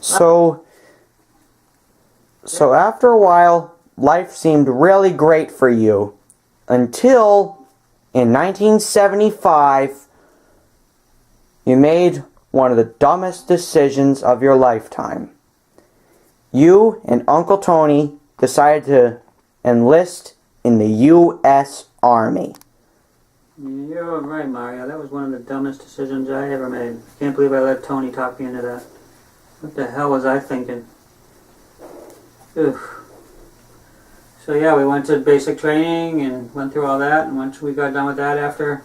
So after a while, life seemed really great for you until in 1975 you made one of the dumbest decisions of your lifetime. You and Uncle Tony decided to enlist in the U.S. Army. You're right, Mario. That was one of the dumbest decisions I ever made. Can't believe I let Tony talk me into that. What the hell was I thinking? Oof. So yeah, we went to basic training and went through all that, and once we got done with that, after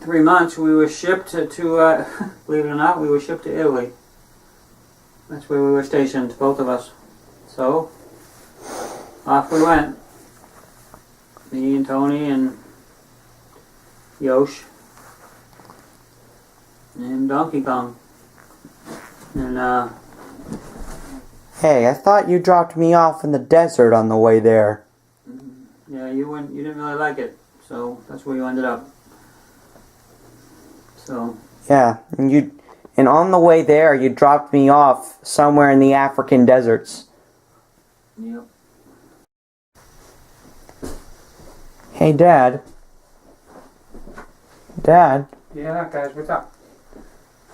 3 months, we were shipped to believe it or not, we were shipped to Italy. That's where we were stationed, both of us. So, off we went. Me and Tony and Yosh and Donkey Kong. And, Hey, I thought you dropped me off in the desert on the way there. yeah, you didn't really like it, so that's where you ended up. So. Yeah, and on the way there, you dropped me off somewhere in the African deserts. Yep. Hey, Dad. Dad, Yeah, guys, what's up?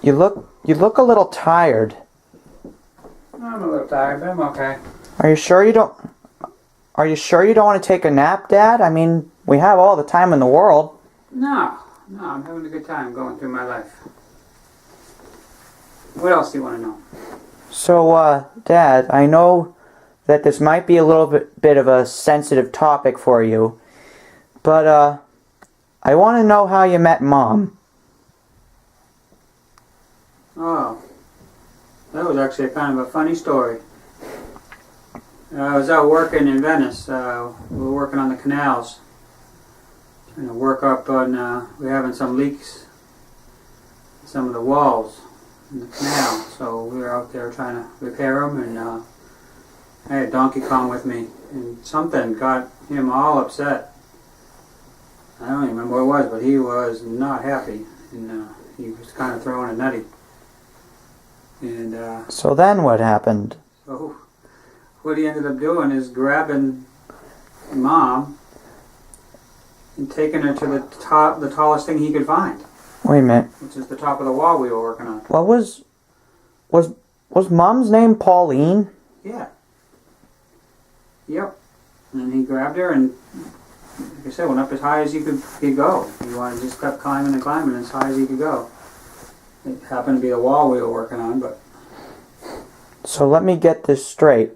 you look a little tired. I'm a little tired, but I'm okay. Are you sure you don't want to take a nap, Dad? I mean, we have all the time in the world. No, I'm having a good time going through my life. What else do you want to know? So, Dad, I know that this might be a little bit of a sensitive topic for you, but, I want to know how you met Mom. Oh, that was actually a kind of a funny story. I was out working in Venice. We were working on the canals. Trying to work up on, we were having some leaks in some of the walls in the canal. So we were out there trying to repair them, and I had Donkey Kong with me. And something got him all upset. I don't even remember what it was, but he was not happy. And he was kind of throwing a nutty. And So then what happened? so what he ended up doing is grabbing Mom and taking her to the tallest thing he could find, Wait a minute. which is the top of the wall we were working on. What was Mom's name Pauline? Yeah. Yep. And he grabbed her and, like I said, went up as high as he could go. He wanted, just kept climbing and climbing as high as he could go. It happened to be the wall we were working on, but So let me get this straight.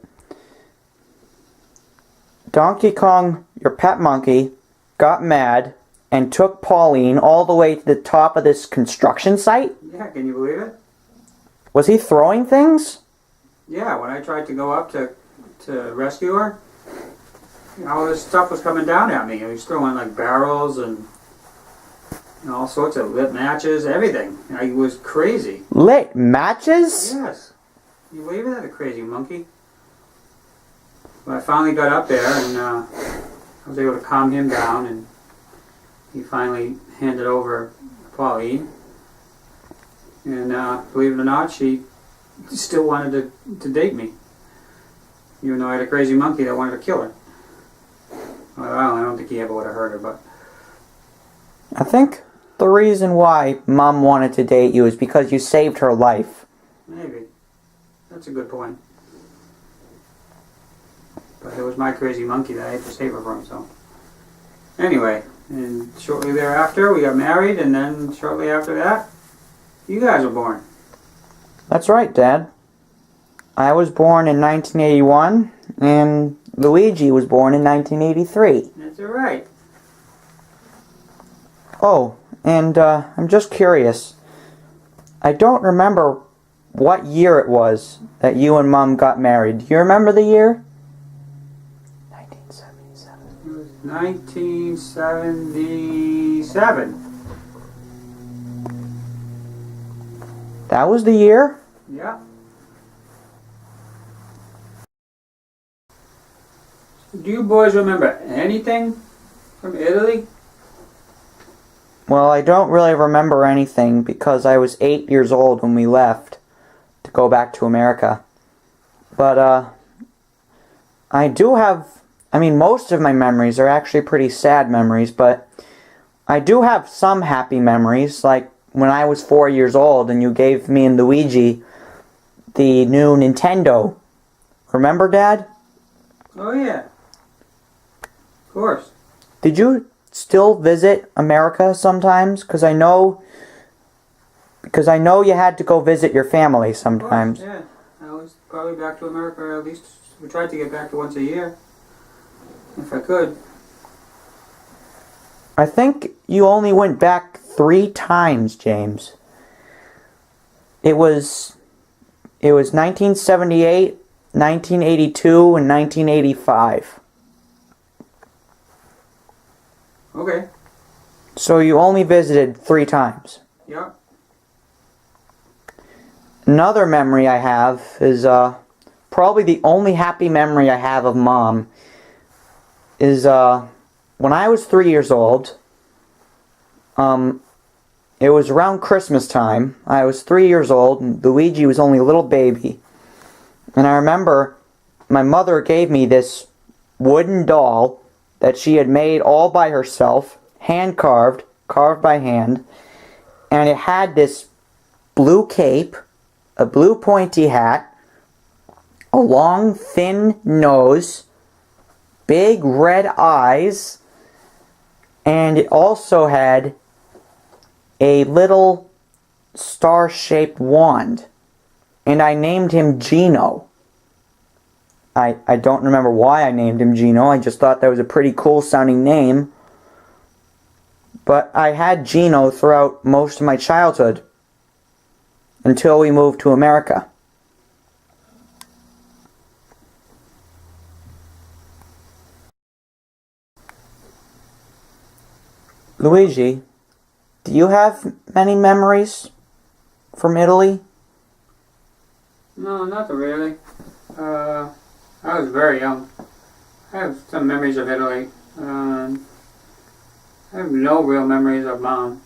Donkey Kong, your pet monkey, got mad and took Pauline all the way to the top of this construction site? yeah, can you believe it? Was he throwing things? Yeah, when I tried to go up to rescue her, all this stuff was coming down at me. He was throwing like barrels and all sorts of lit matches, everything. It was crazy. Lit matches? Yes. You believe that? A crazy monkey. Well, I finally got up there and I was able to calm him down, and he finally handed over Pauline. And believe it or not, she still wanted to date me. Even though I had a crazy monkey that wanted to kill her. Well, I don't think he ever would have hurt her, but I think the reason why Mom wanted to date you is because you saved her life. maybe. That's a good point. But it was my crazy monkey that I had to save her from, so. Anyway, and shortly thereafter, we got married, and then shortly after that, you guys were born. That's right, Dad. I was born in 1981, and Luigi was born in 1983. That's all right. Oh, and I'm just curious. I don't remember what year it was that you and Mom got married. Do you remember the year? 1977. It was 1977. That was the year? Yeah. Do you boys remember anything from Italy? Well, I don't really remember anything because I was 8 years old when we left to go back to America. But I do have, I mean, most of my memories are actually pretty sad memories, but I do have some happy memories, like when I was 4 years old and you gave me and Luigi the new Nintendo. Remember, Dad? Oh yeah. Of course. Did you still visit America sometimes? Because I know you had to go visit your family sometimes. Of course, yeah. I was probably back to America at least. We tried to get back to once a year, if I could. I think you only went back 3 times, James. It was 1978, 1982, and 1985. Okay. So you only visited 3 times. Yep. Another memory I have is probably the only happy memory I have of Mom is when I was 3 years old. It was around Christmas time. I was 3 years old and Luigi was only a little baby. And I remember my mother gave me this wooden doll that she had made all by herself, hand carved by hand, and it had this blue cape, a blue pointy hat, a long thin nose, big red eyes, and it also had a little star-shaped wand. And I named him Gino. I don't remember why I named him Gino. I just thought that was a pretty cool sounding name. But I had Gino throughout most of my childhood until we moved to America. Luigi, do you have many memories from Italy? No, not really. I was very young. I have some memories of Italy. I have no real memories of Mom.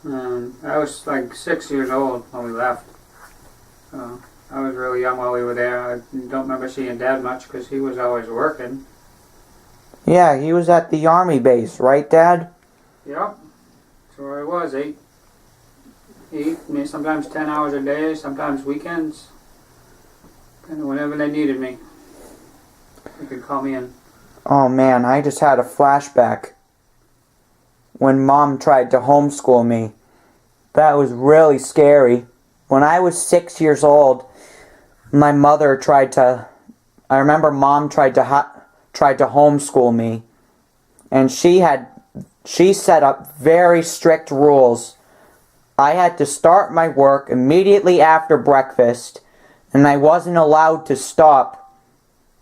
I was like 6 years old when we left. I was really young while we were there. I don't remember seeing Dad much because he was always working. Yeah, he was at the army base, right, Dad? Yep. That's where I was, eight, sometimes 10 hours a day, sometimes weekends. And whenever they needed me, they could call me in. Oh man, I just had a flashback when Mom tried to homeschool me. That was really scary. When I was 6 years old, my mother I remember Mom tried to homeschool me, and she set up very strict rules. I had to start my work immediately after breakfast, and I wasn't allowed to stop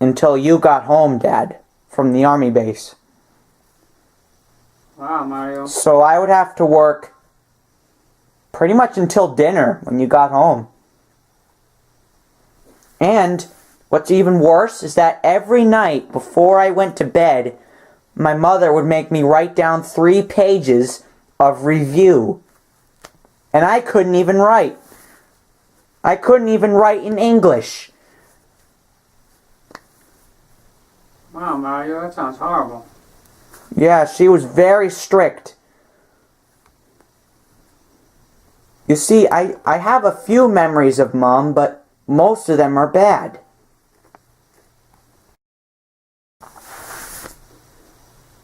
until you got home, Dad, from the army base. Wow, Mario. So I would have to work pretty much until dinner when you got home. And what's even worse is that every night before I went to bed, my mother would make me write down 3 pages of review. And I couldn't even write. I couldn't even write in English. Wow, Mario, that sounds horrible. Yeah, she was very strict. You see, I have a few memories of Mom, but most of them are bad.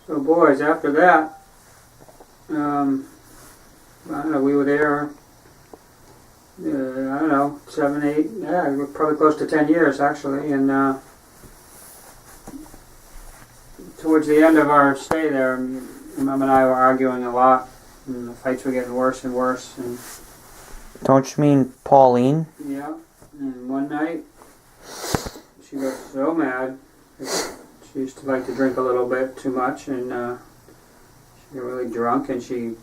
So, boys, after that, I don't know, we were there, I don't know, 7, 8, yeah, we were probably close to 10 years, actually, and towards the end of our stay there, Mom and I were arguing a lot, and the fights were getting worse and worse, and Don't you mean Pauline? yeah, and one night, she got so mad. She used to like to drink a little bit too much, and she got really drunk, and she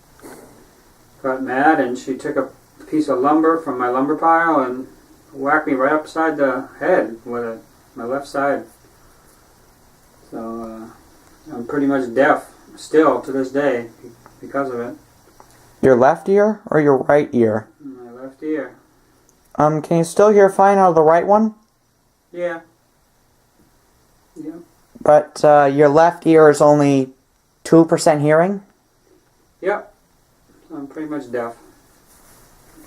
got mad, and she took a piece of lumber from my lumber pile and whacked me right upside the head with it, my left side. So I'm pretty much deaf still to this day because of it. Your left ear or your right ear? My left ear. Can you still hear fine out of the right one? Yeah. Yeah. But your left ear is only 2% hearing? Yep. I'm pretty much deaf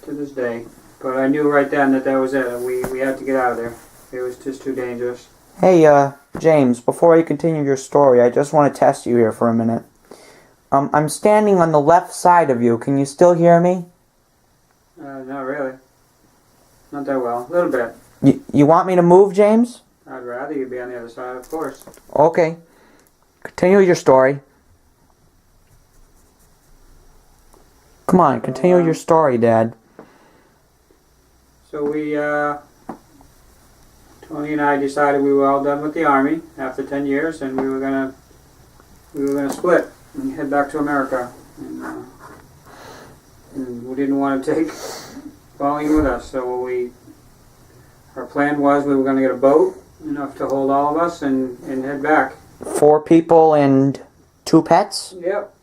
to this day. But I knew right then that was it. We had to get out of there. It was just too dangerous. Hey, James, before you continue your story, I just want to test you here for a minute. I'm standing on the left side of you. Can you still hear me? Not really. Not that well. A little bit. You want me to move, James? I'd rather you be on the other side, of course. Okay. Continue your story. Come on, continue your story, Dad. So Tony and I decided we were all done with the Army after 10 years, and we were gonna split and head back to America. And we didn't want to take Pauline with us, so our plan was we were gonna get a boat enough to hold all of us and head back. 4 people and 2 pets? Yep,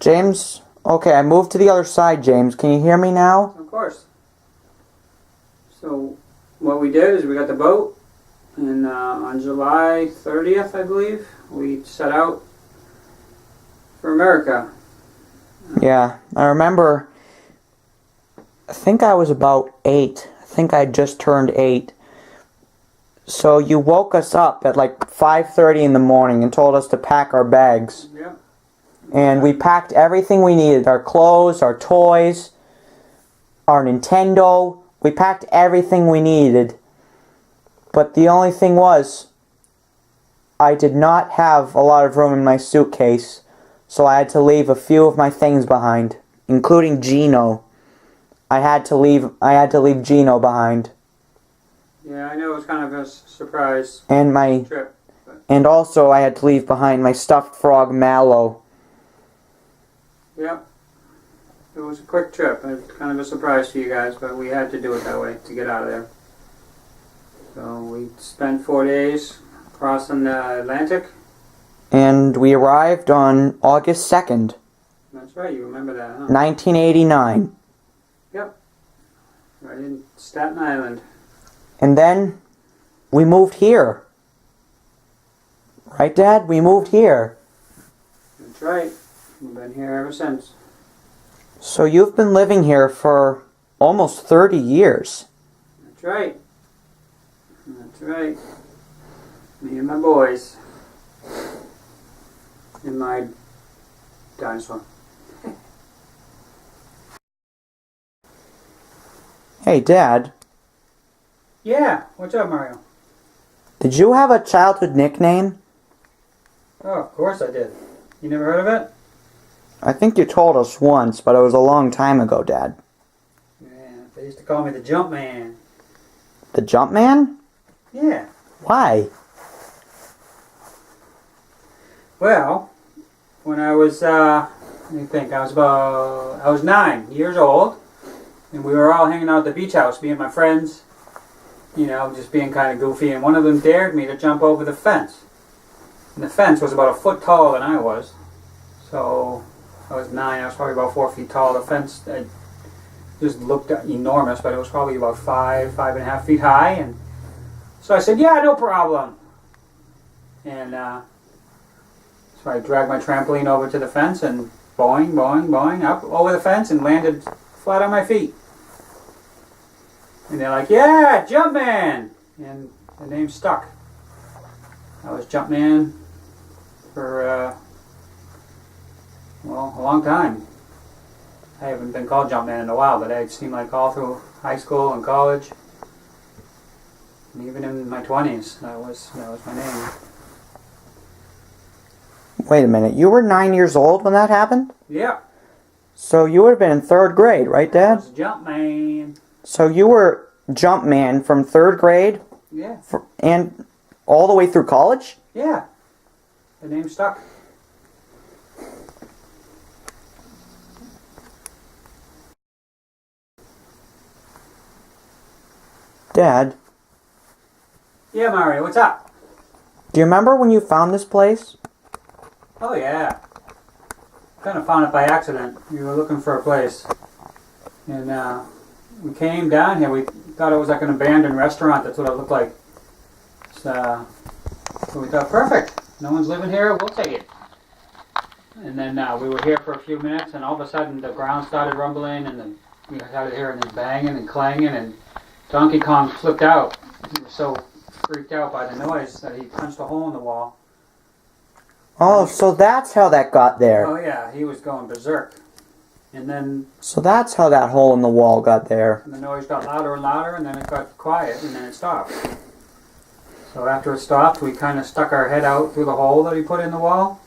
James? Okay, I moved to the other side, James. Can you hear me now? of course. So what we did is we got the boat, and on July 30th, I believe, we set out for America. Yeah, I remember, I think I was about 8. I think I just turned 8. So you woke us up at like 5:30 in the morning and told us to pack our bags. Yep. And we packed everything we needed, our clothes, our toys, our Nintendo. We packed everything we needed. But the only thing was, I did not have a lot of room in my suitcase, so I had to leave a few of my things behind, including Gino. I had to leave Gino behind. Yeah, I know it was kind of a surprise And trip. and also I had to leave behind my stuffed frog Mallow. Yep. It was a quick trip. It's kind of a surprise to you guys, but we had to do it that way to get out of there. So we spent 4 days crossing the Atlantic. And we arrived on August 2nd, That's right, you remember that, huh? 1989. Yep. Right in Staten Island. And then we moved here. Right, Dad? We moved here. That's right. We've been here ever since. So you've been living here for almost 30 years. That's right. That's right. Me and my boys. And my dinosaur. Hey, Dad, Yeah, what's up, Mario? did you have a childhood nickname? Oh, of course I did. You never heard of it? I think you told us once, but it was a long time ago, Dad. Yeah, they used to call me the Jump Man. The Jumpman? Yeah. Why? Well, when I was, let me think, I was 9 years old, and we were all hanging out at the beach house, me and my friends, you know, just being kind of goofy, and one of them dared me to jump over the fence. And the fence was about a foot taller than I was. So, I was 9, I was probably about 4 feet tall. The fence just looked enormous, but it was probably about 5.5 feet high, and so I said, yeah, no problem. And, so I dragged my trampoline over to the fence and boing, boing, boing, up over the fence and landed flat on my feet. And they're like, yeah, Jumpman! And the name stuck. I was Jumpman for, well, a long time. I haven't been called Jumpman in a while, but it seemed like all through high school and college, and even in my 20s, that was my name. Wait a minute, you were 9 years old when that happened? Yeah. So you would have been in 3rd grade, right, I Dad? was Jumpman. So you were Jumpman from 3rd grade Yeah. and all the way through college? Yeah. The name stuck. Dad, Yeah, Mario, what's up? do you remember when you found this place? Oh, yeah. Kind of found it by accident. We were looking for a place. And we came down here. We thought it was like an abandoned restaurant. That's what it looked like. So we thought, perfect. No one's living here. We'll take it. And then we were here for a few minutes, and all of a sudden the ground started rumbling, and then we started hearing this banging and clanging, and Donkey Kong flipped out. He was so freaked out by the noise that he punched a hole in the wall. Oh, so that's how that got there. Oh yeah, he was going berserk. And then So that's how that hole in the wall got there. the noise got louder and louder, and then it got quiet, and then it stopped. So after it stopped, we kind of stuck our head out through the hole that he put in the wall.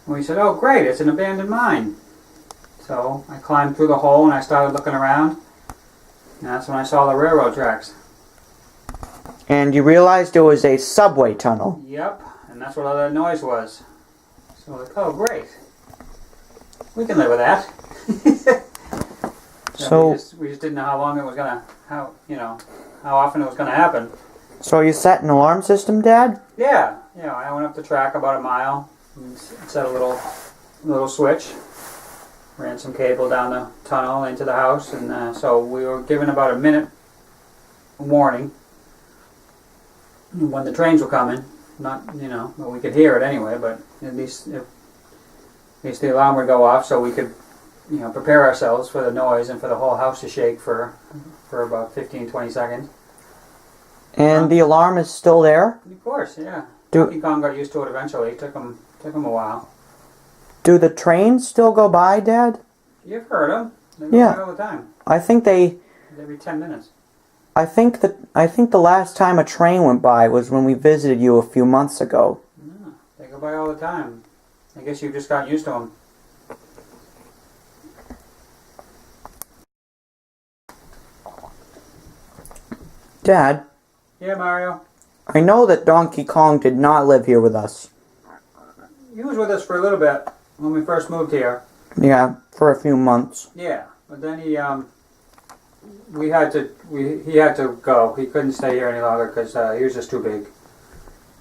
And we said, oh great, it's an abandoned mine. So I climbed through the hole and I started looking around. And that's when I saw the railroad tracks. And you realized it was a subway tunnel. Yep, and that's what all that noise was. So like, oh great. We can live with that. So we just didn't know how long it was gonna, how often it was gonna happen. So you set an alarm system, Dad? Yeah, I went up the track about a mile and set a little switch. Ran some cable down the tunnel into the house, and so we were given about a minute warning when the trains were coming. Not, well, we could hear it anyway, but at least the alarm would go off, so we could, prepare ourselves for the noise and for the whole house to shake for about 15-20 seconds. And the alarm is still there? Of course, yeah. Do- Donkey Kong got used to it eventually. It took him a while. Do the trains still go by, Dad? You've heard them. They go Yeah. by all the time. I think Every 10 minutes. I think the last time a train went by was when we visited you a few months ago. Yeah, they go by all the time. I guess you've just gotten used to them. Dad, Yeah, Mario. I know that Donkey Kong did not live here with us. He was with us for a little bit when we first moved here. Yeah, for a few months. Yeah, but then he had to go. He couldn't stay here any longer because he was just too big.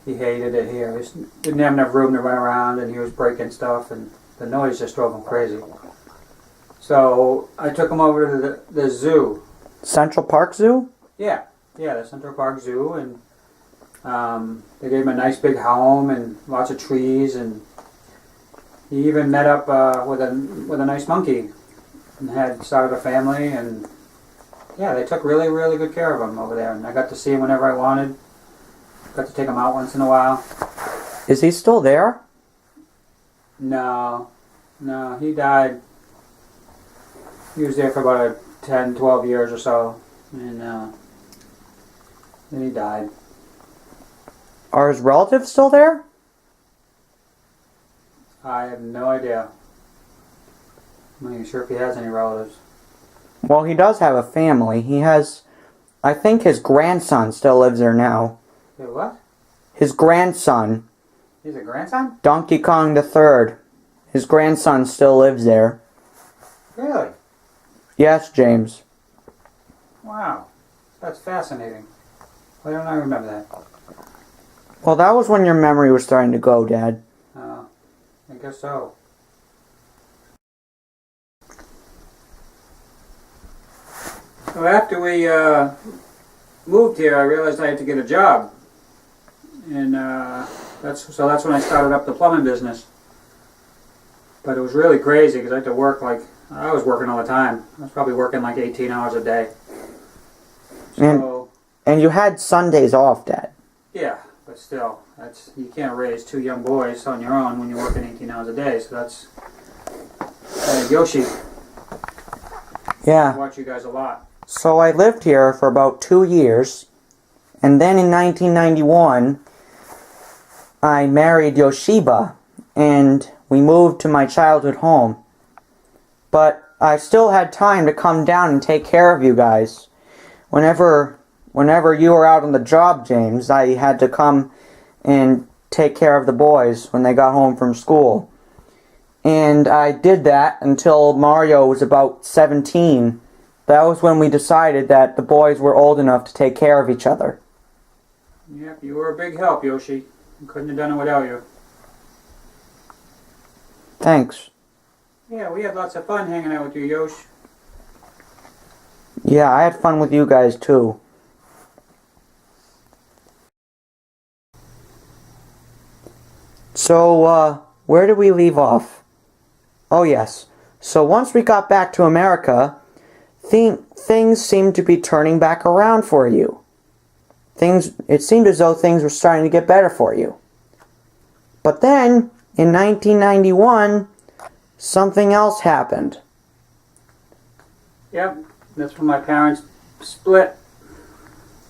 He hated it here. He didn't have enough room to run around, and he was breaking stuff, and the noise just drove him crazy. So I took him over to the zoo. Central Park Zoo? Yeah, the Central Park Zoo, and they gave him a nice big home and lots of trees, and he even met up with a nice monkey and had started a family, and yeah, they took really, really good care of him over there, and I got to see him whenever I wanted. Got to take him out once in a while. Is he still there? No, he died. He was there for about 10, 12 years or so, and then he died. Are his relatives still there? I have no idea. I'm not even sure if he has any relatives. Well, he does have a family. He has... I think his grandson still lives there now. Wait, what? His grandson, He's a grandson? Donkey Kong the Third. His grandson still lives there. Really? Yes, James. Wow. That's fascinating. Why don't I remember that? Well, that was when your memory was starting to go, Dad. Oh, I guess so. So after we moved here, I realized I had to get a job. And that's when I started up the plumbing business. But it was really crazy because I had to work I was working all the time. I was probably working like 18 hours a day. So, And you had Sundays off, Dad. yeah, but still, you can't raise two young boys on your own when you're working 18 hours a day. So that's Yoshi. I Yeah. watch you guys a lot. So I lived here for about 2 years. And then in 1991, I married Yoshiba. And we moved to my childhood home. But I still had time to come down and take care of you guys. Whenever you were out on the job, James, I had to come and take care of the boys when they got home from school. And I did that until Mario was about 17. That was when we decided that the boys were old enough to take care of each other. Yep, you were a big help, Yoshi. I couldn't have done it without you. Thanks. Yeah, we had lots of fun hanging out with you, Yosh. Yeah, I had fun with you guys too. So, where did we leave off? Oh yes. So once we got back to America, things seemed to be turning back around for you. It seemed as though things were starting to get better for you. But then, in 1991, something else happened. Yep, that's when my parents split.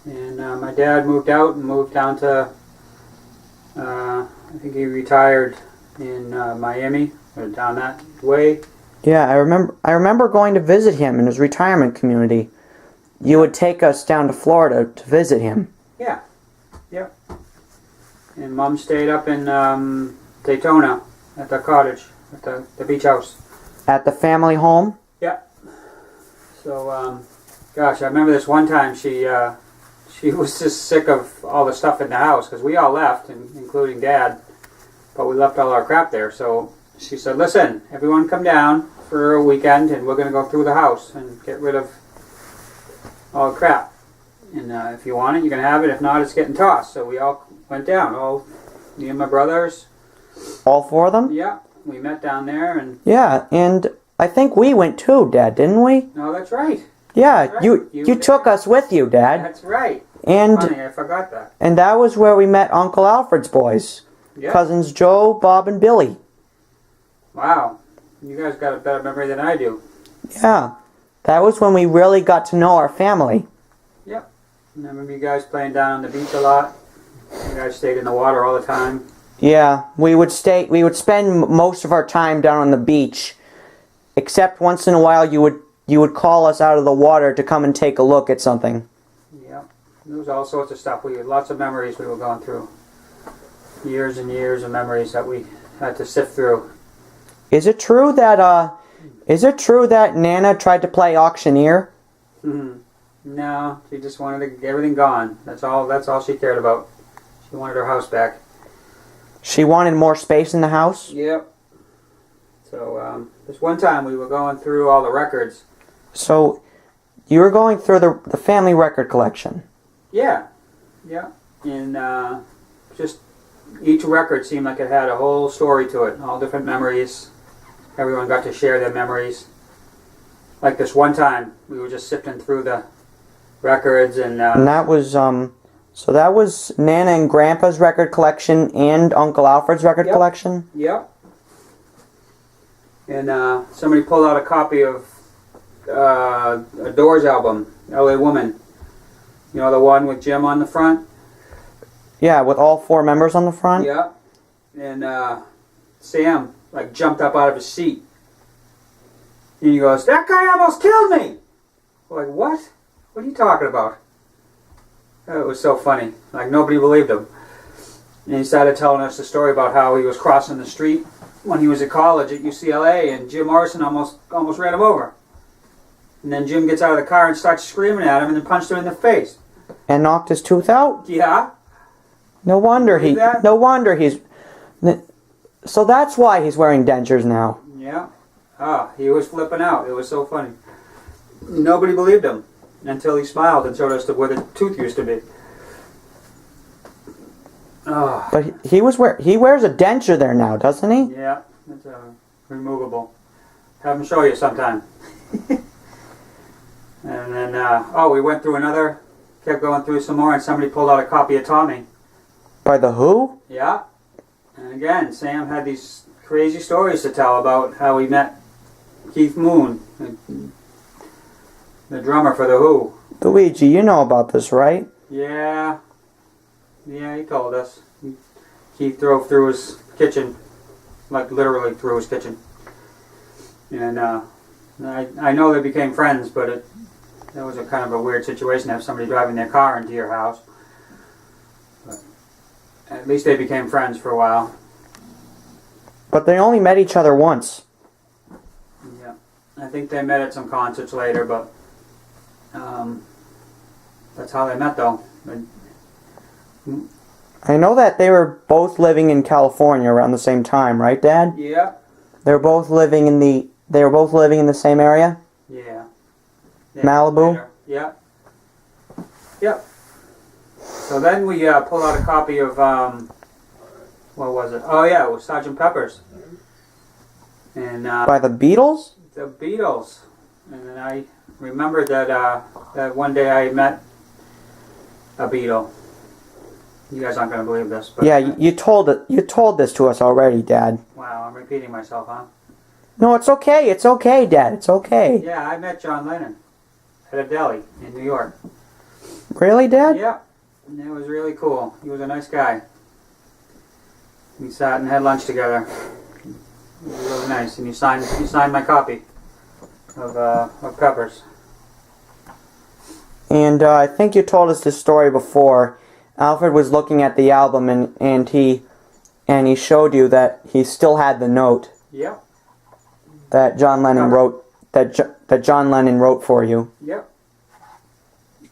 And my dad moved out and moved down to, I think he retired in Miami, or down that way. Yeah, I remember going to visit him in his retirement community. You would take us down to Florida to visit him. Yeah, yep. And Mom stayed up in Daytona at the cottage, at the beach house. At the family home? Yeah. So, gosh, I remember this one time she was just sick of all the stuff in the house because we all left, including Dad, but we left all our crap there. So she said, "Listen, everyone come down for a weekend and we're going to go through the house and get rid of all the crap. And if you want it, you can have it. If not, it's getting tossed." So we all went down, me and my brothers. All four of them? Yeah, we met down there and... Yeah, and I think we went too, Dad, didn't we? No, that's right. Yeah, That's right. you took us with you, Dad. That's right. And Funny, I forgot that. and that was where we met Uncle Alfred's boys. Yeah. Cousins Joe, Bob, and Billy. Wow. You guys got a better memory than I do. Yeah. That was when we really got to know our family. Yep. And I remember you guys playing down on the beach a lot. You guys stayed in the water all the time. Yeah, we would spend most of our time down on the beach. Except once in a while you would call us out of the water to come and take a look at something. Yep. There was all sorts of stuff. We had lots of memories we were going through. Years and years of memories that we had to sift through. Is it true that Nana tried to play auctioneer? No, she just wanted to get everything gone. That's all she cared about. She wanted her house back. She wanted more space in the house? Yep. So, this one time we were going through all the records. So, you were going through the family record collection? Yeah. Yeah. And, just each record seemed like it had a whole story to it. All different memories. Everyone got to share their memories. Like this one time, we were just sifting through the records and that was, so that was Nana and Grandpa's record collection and Uncle Alfred's record collection? Yep. And somebody pulled out a copy of a Doors album, L.A. Woman. You know, the one with Jim on the front? Yeah, with all four members on the front? Yep. And Sam, jumped up out of his seat. And he goes, "That guy almost killed me!" We're like, "What? What are you talking about?" It was so funny. Nobody believed him. And he started telling us the story about how he was crossing the street when he was at college at UCLA, and Jim Morrison almost ran him over. And then Jim gets out of the car and starts screaming at him and then punched him in the face. And knocked his tooth out? Yeah. No wonder he's... So that's why he's wearing dentures now. Yeah. He was flipping out. It was so funny. Nobody believed him until he smiled and showed us where the tooth used to be. Oh. But he wears a denture there now, doesn't he? Yeah, it's removable. Have him show you sometime. And then, we went through kept going through some more, and somebody pulled out a copy of Tommy. By The Who? Yeah. And again, Sam had these crazy stories to tell about how he met Keith Moon, the drummer for The Who. Luigi, you know about this, right? Yeah. Yeah, he told us. Keith drove through his kitchen, literally through his kitchen. And I know they became friends, but that was a kind of a weird situation to have somebody driving their car into your house. But at least they became friends for a while. But they only met each other once. Yeah. I think they met at some concerts later, but that's how they met, though. I know that they were both living in California around the same time, right, Dad? Yeah. They were both living in the same area? Yeah. Malibu? Later. Yeah. Yep. So then we pulled out a copy of, what was it? Oh yeah, it was Sgt. Pepper's. And By the Beatles? the Beatles. And then I remembered that one day I met a Beatle. You guys aren't going to believe this, but Yeah, you told it. You told this to us already, Dad. wow, I'm repeating myself, huh? No, it's okay. It's okay, Dad. It's okay. Yeah, I met John Lennon at a deli in New York. Really, Dad? Yeah, and it was really cool. He was a nice guy. We sat and had lunch together. It was really nice, and he signed my copy of Peppers. And I think you told us this story before. Alfred was looking at the album and he showed you that he still had the note Yep, that John Lennon wrote that John Lennon wrote for you. yep.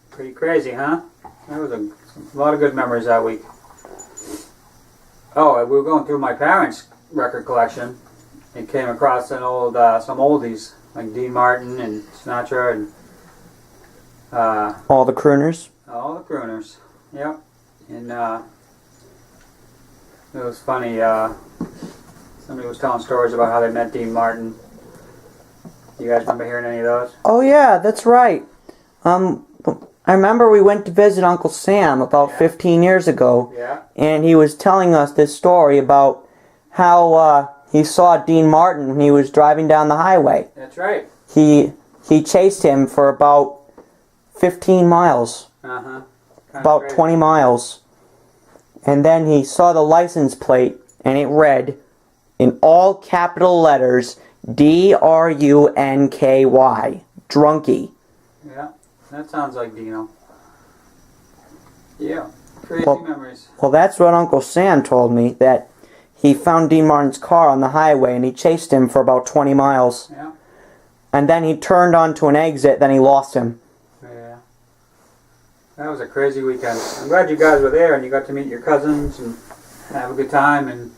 Pretty crazy, huh? That was a lot of good memories that week. Oh, we were going through my parents' record collection and came across an old some oldies like Dean Martin and Sinatra and All the crooners. all the crooners. Yep. And it was funny. Somebody was telling stories about how they met Dean Martin. You guys remember hearing any of those? Oh yeah, that's right. I remember we went to visit Uncle Sam about 15 years ago, Yeah. and he was telling us this story about how he saw Dean Martin when he was driving down the highway. That's right. He chased him for about 15 miles, Uh-huh. about 20 miles. And then he saw the license plate, and it read, in all capital letters, D-R-U-N-K-Y, Drunky. Yeah. That sounds like Dino. Yeah. Crazy Well- memories. Well, that's what Uncle Sam told me, that he found Dean Martin's car on the highway, and he chased him for about 20 miles. Yeah. And then he turned onto an exit, then he lost him. Yeah. That was a crazy weekend. I'm glad you guys were there and you got to meet your cousins and have a good time. And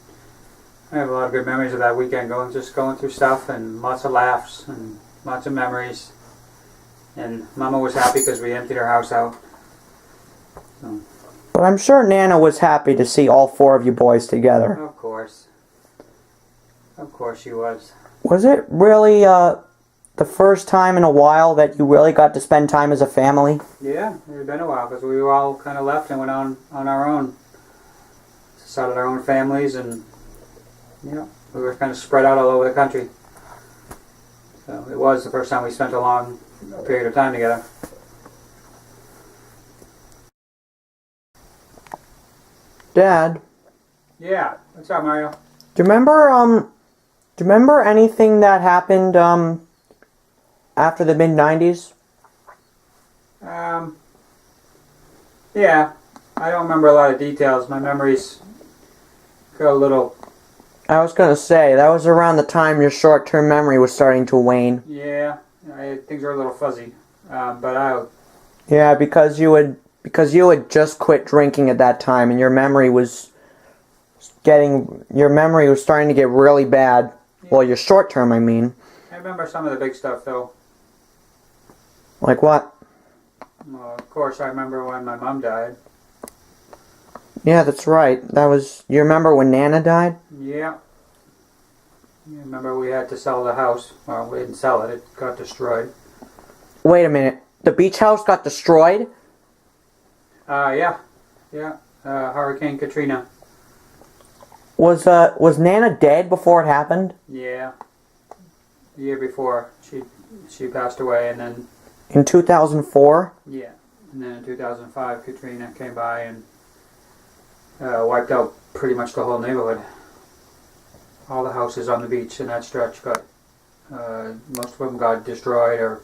I have a lot of good memories of that weekend, going through stuff and lots of laughs and lots of memories. And Mama was happy because we emptied her house out. But I'm sure Nana was happy to see all four of you boys together. Of course. Of course she was. Was it really the first time in a while that you really got to spend time as a family? Yeah, it had been a while because we were all kind of left and went on our own. Started our own families and, you know, we were kind of spread out all over the country. So it was the first time we spent a long period of time together. Dad, Yeah, what's up, Mario? do you remember anything that happened after the mid-90s? Yeah, I don't remember a lot of details. My memories go a little, I was gonna say, that was around the time your short-term memory was starting to wane. yeah, things are a little fuzzy. But Yeah, because you had just quit drinking at that time, and your memory was starting to get really bad. Well, your short term, I mean. I remember some of the big stuff, though. Like what? Well, of course, I remember when my mom died. Yeah, that's right. You remember when Nana died? Yeah. You remember we had to sell the house. Well, we didn't sell it. It got destroyed. Wait a minute. The beach house got destroyed? Yeah. Hurricane Katrina. Was Nana dead before it happened? Yeah. The year before, she passed away, and then In 2004? yeah, and then in 2005, Katrina came by and wiped out pretty much the whole neighborhood. All the houses on the beach in that stretch got most of them got destroyed or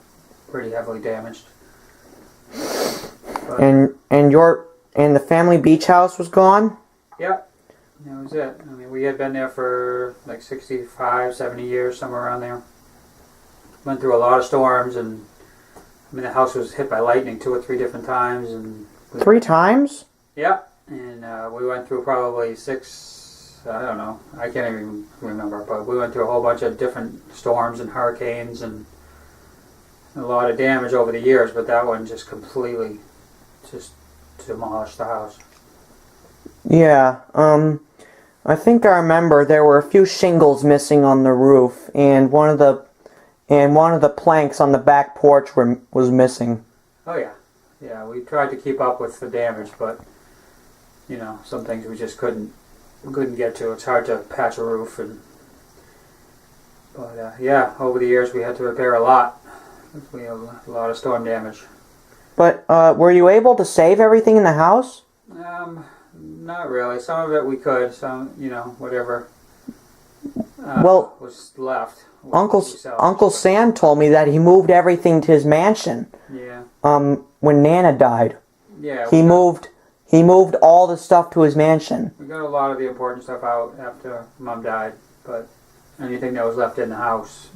pretty heavily damaged. But, And the family beach house was gone? yeah. That was it. I mean, we had been there for like 65, 70 years, somewhere around there. Went through a lot of storms, and I mean, the house was hit by lightning 2 or 3 different times, and 3 times? yeah, and we went through probably 6. I don't know. I can't even remember, but we went through a whole bunch of different storms and hurricanes, and a lot of damage over the years, but that one just completely just demolished the house. Yeah, I think I remember there were a few shingles missing on the roof, and one of the planks on the back porch was missing. Oh yeah, yeah. We tried to keep up with the damage, but you know, some things we just couldn't get to. It's hard to patch a roof, but yeah, over the years we had to repair a lot. We have a lot of storm damage. But were you able to save everything in the house? Not really. Some of it we could. Some, you know, whatever. Was left. Uncle Sam told me that he moved everything to his mansion. Yeah. When Nana died. Yeah. He moved all the stuff to his mansion. We got a lot of the important stuff out after Mom died, but anything that was left in the house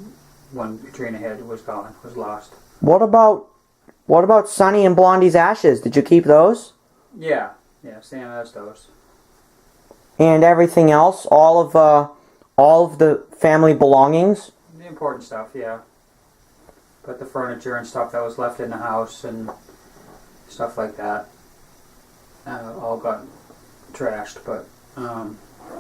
when Katrina hit was gone, was lost. What about Sonny and Blondie's ashes? Did you keep those? Yeah. Yeah, Sam has those. And everything else, all of the family belongings. The important stuff, yeah. But the furniture and stuff that was left in the house and stuff like that, all got trashed. But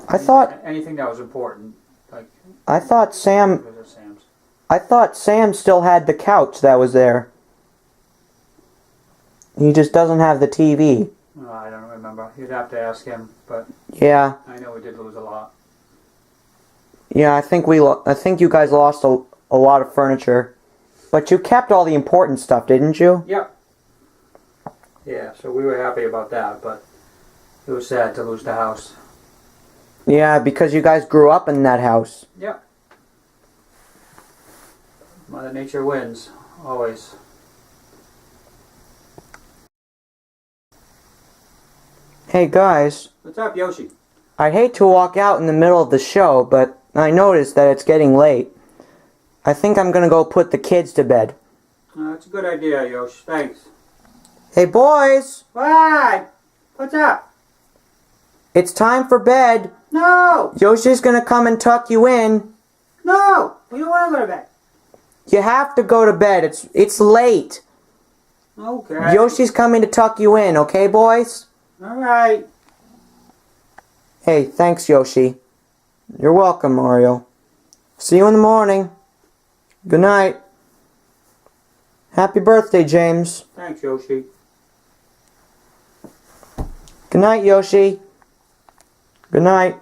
I thought anything that was important, like I thought Sam was Sam's. I thought Sam still had the couch that was there. He just doesn't have the TV. Oh, I don't remember. You'd have to ask him, but Yeah. I know we did lose a lot. Yeah, I think you guys lost a lot of furniture. But you kept all the important stuff, didn't you? Yep. Yeah, so we were happy about that, but it was sad to lose the house. Yeah, because you guys grew up in that house. Yep. Mother Nature wins, always. Hey guys, What's up, Yoshi? I'd hate to walk out in the middle of the show, but I noticed that it's getting late. I think I'm gonna go put the kids to bed. That's a good idea, Yoshi. Thanks. Hey boys, What? What's up? it's time for bed. No! Yoshi's gonna come and tuck you in. No! We don't want to go to bed. You have to go to bed. It's late. Okay. Yoshi's coming to tuck you in, okay boys? Alright. Hey, thanks Yoshi. You're welcome, Mario. See you in the morning. Good night. Happy birthday, James. Thanks, Yoshi. Good night, Yoshi. Good night.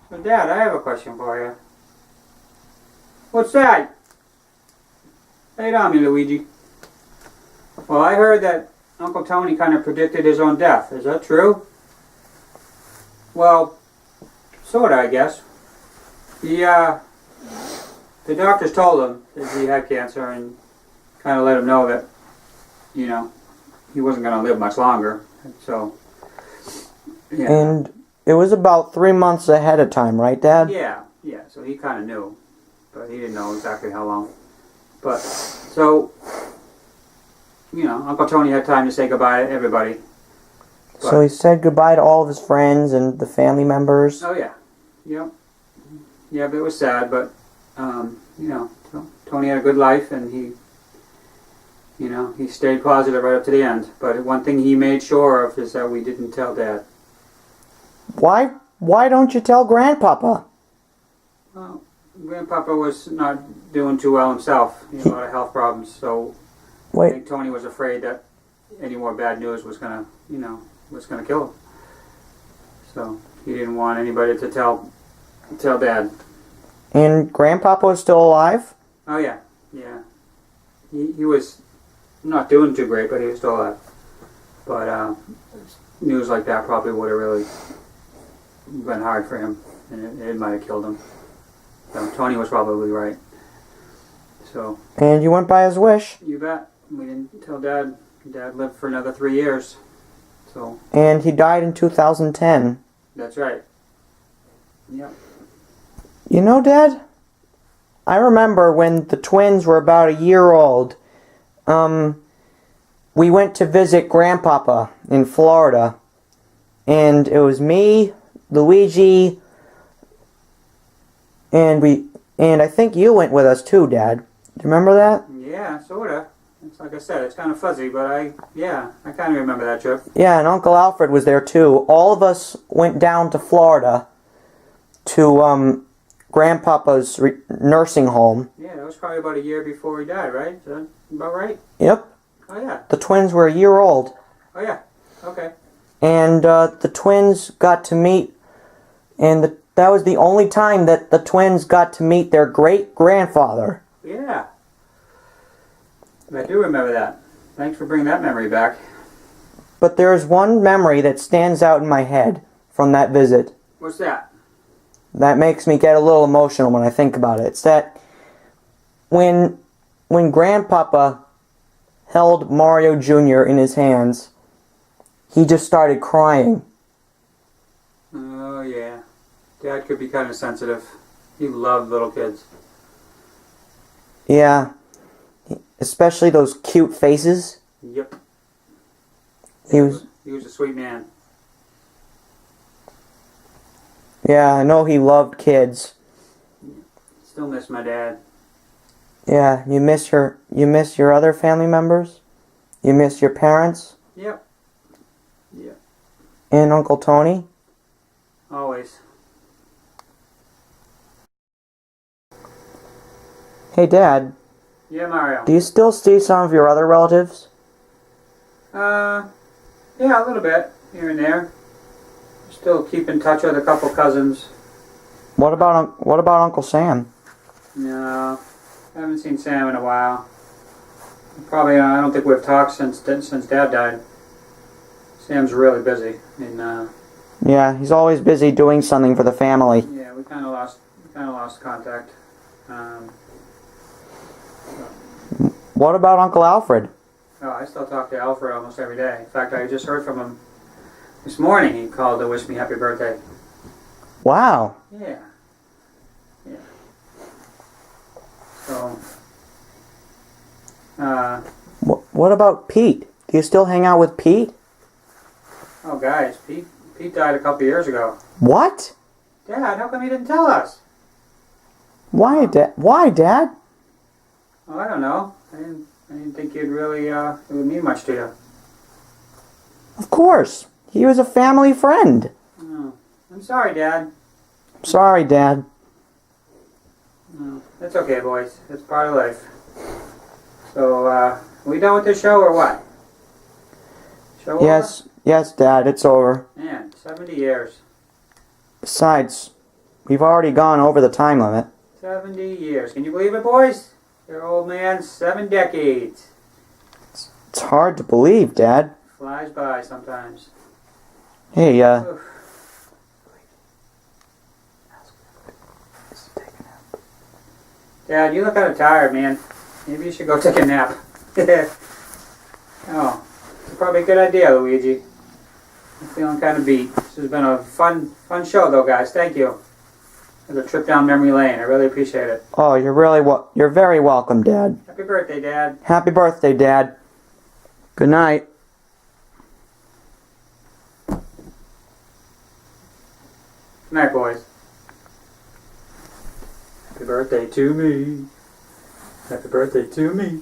So, Dad, I have a question for you. What's that? Lay it on me, Luigi. Well, I heard that Uncle Tony kind of predicted his own death. Is that true? Well, sorta, I guess. The doctors told him that he had cancer and kind of let him know that, you know, he wasn't going to live much longer. So, yeah. And it was about 3 months ahead of time, right, Dad? Yeah, so he kind of knew, but he didn't know exactly how long. But, so, you know, Uncle Tony had time to say goodbye to everybody. But, So he said goodbye to all of his friends and the family members. oh, yeah. Yep. Yeah, but it was sad, but, you know, Tony had a good life, and he stayed positive right up to the end. But one thing he made sure of is that we didn't tell Dad. Why don't you tell Grandpapa? Well, Grandpapa was not doing too well himself. He had a lot of health problems, so I Wait, think Tony was afraid that any more bad news was gonna kill him. So he didn't want anybody to tell Dad. and Grandpapa was still alive? Oh yeah. He was not doing too great, but he was still alive. But news like that probably would have really been hard for him, and it might have killed him. So Tony was probably right. So And you went by his wish. you bet. We didn't tell Dad. Dad lived for another 3 years. So And he died in 2010. that's right. Yep. You know, Dad, I remember when the twins were about a year old, we went to visit Grandpapa in Florida, and it was me, Luigi, and I think you went with us too, Dad. Do you remember that? Yeah, sorta. It's like I said, it's kind of fuzzy, but I kind of remember that trip. Yeah, and Uncle Alfred was there too. All of us went down to Florida to Grandpapa's nursing home. Yeah, that was probably about a year before he died, right? Is that about right? Yep. Oh yeah. The twins were a year old. Oh yeah. Okay. And the twins got to meet, and that was the only time that the twins got to meet their great-grandfather. Yeah. I do remember that. Thanks for bringing that memory back. But there's one memory that stands out in my head from that visit What's that? that makes me get a little emotional when I think about it. It's that when Grandpapa held Mario Jr. in his hands, he just started crying. Oh yeah. Dad could be kind of sensitive. He loved little kids. Yeah. Especially those cute faces. Yep. He was a sweet man. Yeah, I know he loved kids. Still miss my dad. Yeah, you miss your other family members? You miss your parents? Yep. Yep. And Uncle Tony? Always. Hey Dad, Yeah, Mario. do you still see some of your other relatives? Yeah, a little bit here and there. Still keep in touch with a couple cousins. What about Uncle Sam? No, I haven't seen Sam in a while. Probably, I don't think we've talked since Dad died. Sam's really busy. I mean, Yeah, he's always busy doing something for the family. yeah, we kind of lost contact. What about Uncle Alfred? Oh, I still talk to Alfred almost every day. In fact, I just heard from him this morning. He called to wish me happy birthday. Wow. Yeah. Yeah. So, What about Pete? Do you still hang out with Pete? oh guys, Pete died a couple years ago. What? Dad, how come you didn't tell us? Why, Dad? Oh, I don't know. I didn't think you'd really, it would mean much to you. Of course. He was a family friend. Oh, I'm sorry, Dad. Sorry, Dad. No, that's okay, boys. It's part of life. So, are we done with this show or what? Show over? Yes, Dad, it's over. Man, 70 years. Besides, we've already gone over the time limit. 70 years. Can you believe it, boys? Your old man, 7 decades. It's hard to believe, Dad. Flies by sometimes. Hey, Oof. Dad, you look kind of tired, man. Maybe you should go take a nap. Oh, it's probably a good idea, Luigi. I'm feeling kind of beat. This has been a fun show, though, guys. Thank you. It was a trip down memory lane. I really appreciate it. Oh, you're very welcome, Dad. Happy birthday, Dad. Happy birthday, Dad. Good night. Good night, boys. Happy birthday to me. Happy birthday to me.